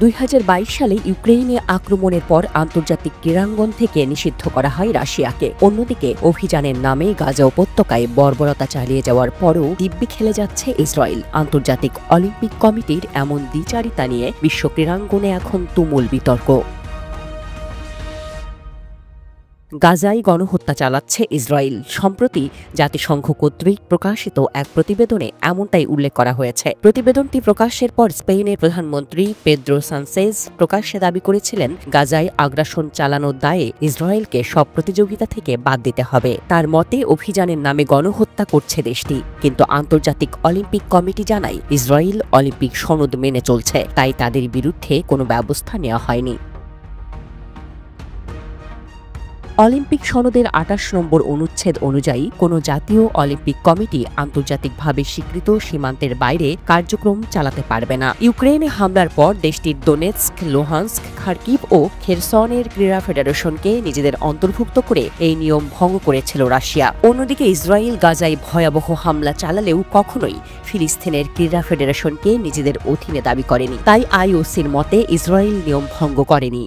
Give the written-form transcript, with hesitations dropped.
2022 সালে ইউক্রেনে আক্রমণের পর আন্তর্জাতিক ক্রীড়াঙ্গন থেকে নিষিদ্ধ করা হয় রাশিয়াকে। অন্যদিকে অভিযানের নামে গাজা উপত্যকায় বর্বরতা চালিয়ে যাওয়ার পরও দিব্যি খেলে যাচ্ছে ইসরায়েল। আন্তর্জাতিক অলিম্পিক কমিটির এমন দ্বিচারিতা নিয়ে বিশ্ব ক্রীড়াঙ্গনে এখন তুমুল বিতর্ক। গাজায় গণহত্যা চালাচ্ছে ইসরায়েল। সম্প্রতি জাতিসংঘ কর্তৃক প্রকাশিত এক প্রতিবেদনে এমনটাই উল্লেখ করা হয়েছে। প্রতিবেদনটি প্রকাশের পর স্পেনের প্রধানমন্ত্রী পেদ্রো সানচেজ প্রকাশ্যে দাবি করেছিলেন, গাজায় আগ্রাসন চালানোর দায়ে ইসরায়েলকে সব প্রতিযোগিতা থেকে বাদ দিতে হবে। তার মতে অভিযানের নামে গণহত্যা করছে দেশটি, কিন্তু আন্তর্জাতিক অলিম্পিক কমিটি জানায় ইসরায়েল অলিম্পিক সনদ মেনে চলছে, তাই তাদের বিরুদ্ধে কোনো ব্যবস্থা নেওয়া হয়নি। অলিম্পিক সনদের 28 নম্বর অনুচ্ছেদ অনুযায়ী কোনো জাতীয় অলিম্পিক কমিটি আন্তর্জাতিকভাবে স্বীকৃত সীমান্তের বাইরে কার্যক্রম চালাতে পারবে না। ইউক্রেনে হামলার পর দেশটির দোনেৎস্ক, লুহান্স্ক, খার্কিভ ও খেরসনের ক্রীড়া ফেডারেশনকে নিজেদের অন্তর্ভুক্ত করে এই নিয়ম ভঙ্গ করেছিল রাশিয়া। অন্যদিকে ইসরায়েল গাজায় ভয়াবহ হামলা চালালেও কখনোই ফিলিস্তিনের ক্রীড়া ফেডারেশনকে নিজেদের অধীনে দাবি করেনি। তাই আইওসির মতে ইসরায়েল নিয়ম ভঙ্গ করেনি।